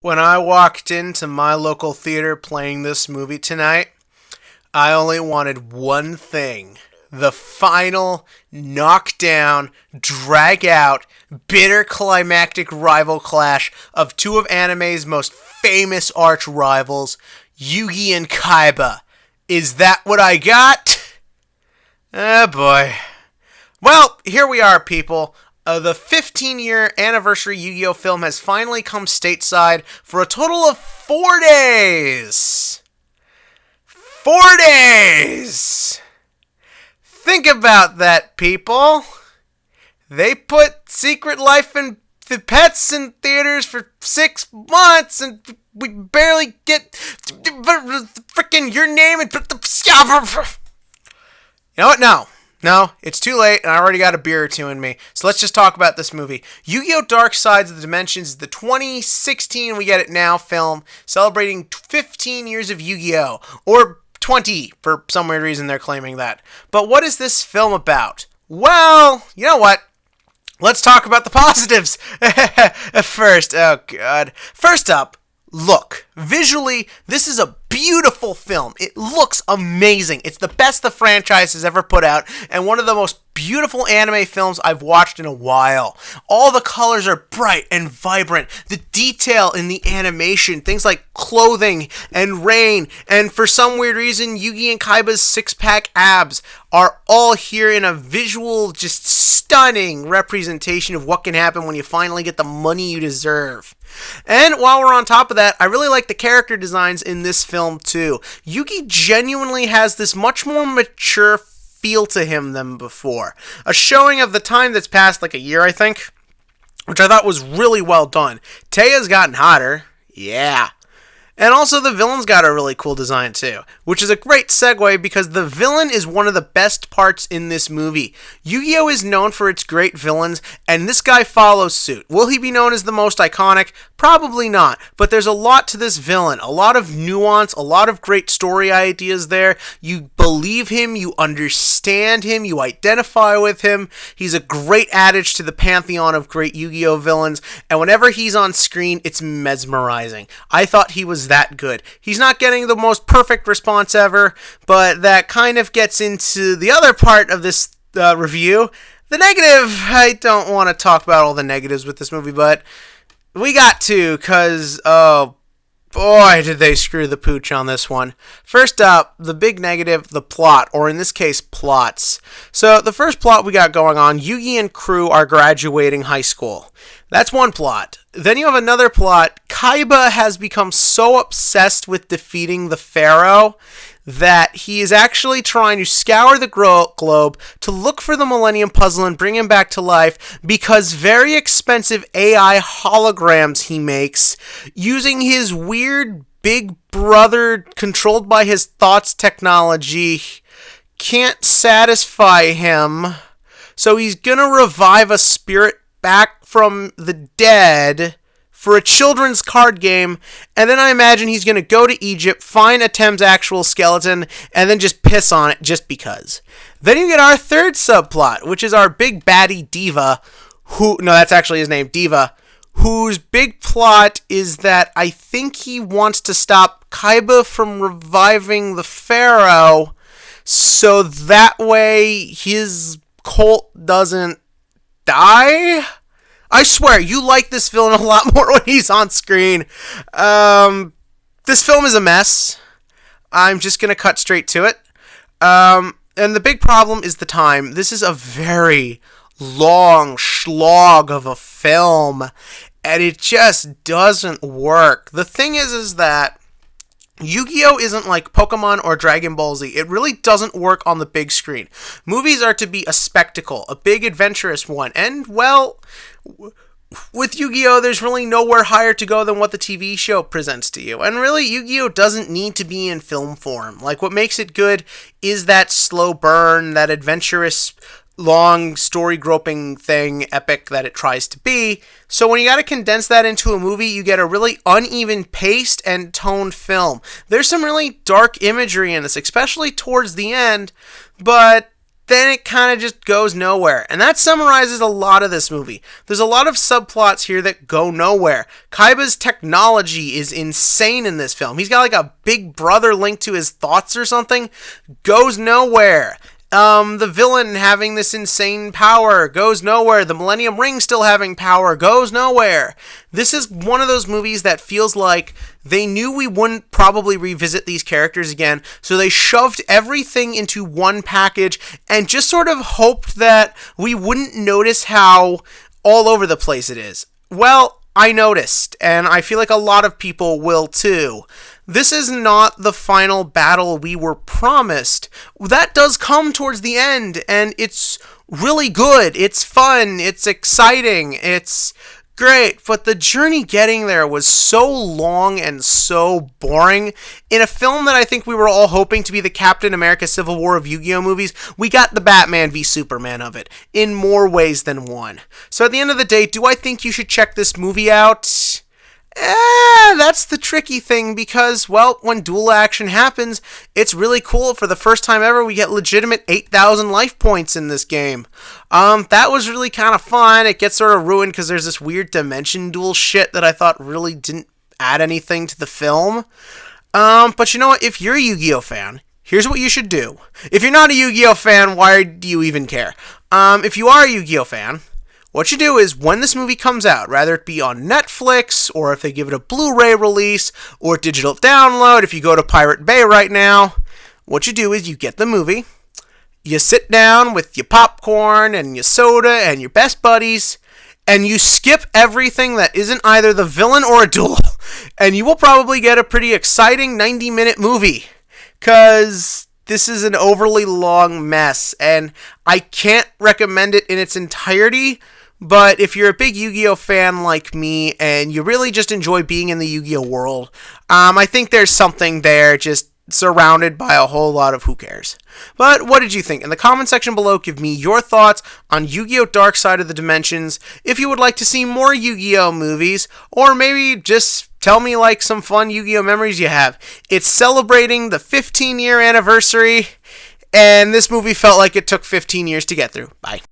When I walked into my local theater playing this movie tonight, I only wanted one thing. The final knockdown, drag out, bitter climactic rival clash of two of anime's most famous arch rivals, Yugi and Kaiba. Is that what I got? Oh boy. Well, here we are, people. The 15-year anniversary Yu-Gi-Oh! Film has finally come stateside for a total of 4 days. 4 days! Think about that, people. They put Secret Life and the Pets in theaters for 6 months, and we barely get freaking Your Name and put the... You know what? No, it's too late, and I already got a beer or two in me. So let's just talk about this movie. Yugioh Dark Side of the Dimensions, the 2016 We Get It Now film, celebrating 15 years of Yu-Gi-Oh! Or 20, for some weird reason they're claiming that. But what is this film about? Well, you know what? Let's talk about the positives first. Oh, God. First up, look. Visually, this is a beautiful film. It looks amazing. It's the best the franchise has ever put out, and one of the most beautiful anime films I've watched in a while. All the colors are bright and vibrant. The detail in the animation, things like clothing and rain, and for some weird reason, Yugi and Kaiba's six-pack abs are all here in a visual, just stunning representation of what can happen when you finally get the money you deserve. And while we're on top of that, I really like the character designs in this film too. Yugi genuinely has this much more mature feel to him than before. A showing of the time that's passed, like a year, I think, which I thought was really well done. Teia's gotten hotter. Yeah. And also the villain's got a really cool design too, which is a great segue because the villain is one of the best parts in this movie. Yu-Gi-Oh! Is known for its great villains, and this guy follows suit. Will he be known as the most iconic? Probably not, but there's a lot to this villain, a lot of nuance, a lot of great story ideas there. You believe him, you understand him, you identify with him. He's a great addition to the pantheon of great Yu-Gi-Oh! Villains, and whenever he's on screen, it's mesmerizing. I thought he was that good. He's not getting the most perfect response ever, but that kind of gets into the other part of this review. The negative, I don't want to talk about all the negatives with this movie, but we got to, because, oh boy, did they screw the pooch on this one. First up, the big negative, the plot, or in this case, plots. So, the first plot we got going on, Yugi and crew are graduating high school. That's one plot. Then you have another plot. Kaiba has become so obsessed with defeating the Pharaoh that he is actually trying to scour the globe to look for the Millennium Puzzle and bring him back to life because very expensive AI holograms he makes using his weird big brother controlled by his thoughts technology can't satisfy him. So he's gonna revive a spirit back from the dead for a children's card game, and then I imagine he's going to go to Egypt, find Atem's actual skeleton, and then just piss on it just because. Then you get our third subplot, which is our big baddie Diva, that's actually his name, Diva, whose big plot is that I think he wants to stop Kaiba from reviving the Pharaoh, so that way his cult doesn't die? I swear, you like this villain a lot more when he's on screen. This film is a mess. I'm just going to cut straight to it. And the big problem is the time. This is a very long slog of a film, and it just doesn't work. The thing is that Yu-Gi-Oh! Isn't like Pokemon or Dragon Ball Z. It really doesn't work on the big screen. Movies are to be a spectacle, a big adventurous one, and, well, with Yu-Gi-Oh! There's really nowhere higher to go than what the TV show presents to you. And really, Yu-Gi-Oh! Doesn't need to be in film form. Like, what makes it good is that slow burn, that adventurous, long, story-groping thing, epic that it tries to be. So when you gotta condense that into a movie, you get a really uneven paced and toned film. There's some really dark imagery in this, especially towards the end, but then it kind of just goes nowhere. And that summarizes a lot of this movie. There's a lot of subplots here that go nowhere. Kaiba's technology is insane in this film. He's got like a big brother linked to his thoughts or something. Goes nowhere. The villain having this insane power goes nowhere. The Millennium Ring still having power goes nowhere. This is one of those movies that feels like they knew we wouldn't probably revisit these characters again, so they shoved everything into one package and just sort of hoped that we wouldn't notice how all over the place it is. Well, I noticed, and I feel like a lot of people will too. This is not the final battle we were promised. That does come towards the end, and it's really good. It's fun. It's exciting. It's great. But the journey getting there was so long and so boring. In a film that I think we were all hoping to be the Captain America Civil War of Yu-Gi-Oh! Movies, we got the Batman v Superman of it, in more ways than one. So at the end of the day, do I think you should check this movie out? That's the tricky thing because, well, when dual action happens, it's really cool. For the first time ever, we get legitimate 8,000 life points in this game. That was really kind of fun. It gets sort of ruined because there's this weird dimension duel shit that I thought really didn't add anything to the film. But you know what? If you're a Yu-Gi-Oh fan, here's what you should do. If you're not a Yu-Gi-Oh fan, why do you even care? If you are a Yu-Gi-Oh fan, what you do is, when this movie comes out, rather it be on Netflix, or if they give it a Blu-ray release, or digital download, if you go to Pirate Bay right now, what you do is you get the movie, you sit down with your popcorn and your soda and your best buddies, and you skip everything that isn't either the villain or a duel, and you will probably get a pretty exciting 90-minute movie, because this is an overly long mess, and I can't recommend it in its entirety. But if you're a big Yu-Gi-Oh fan like me, and you really just enjoy being in the Yu-Gi-Oh world, I think there's something there, just surrounded by a whole lot of who cares. But what did you think? In the comment section below, give me your thoughts on Yu-Gi-Oh! Dark Side of the Dimensions, if you would like to see more Yu-Gi-Oh! Movies, or maybe just tell me like some fun Yu-Gi-Oh! Memories you have. It's celebrating the 15-year anniversary, and this movie felt like it took 15 years to get through. Bye.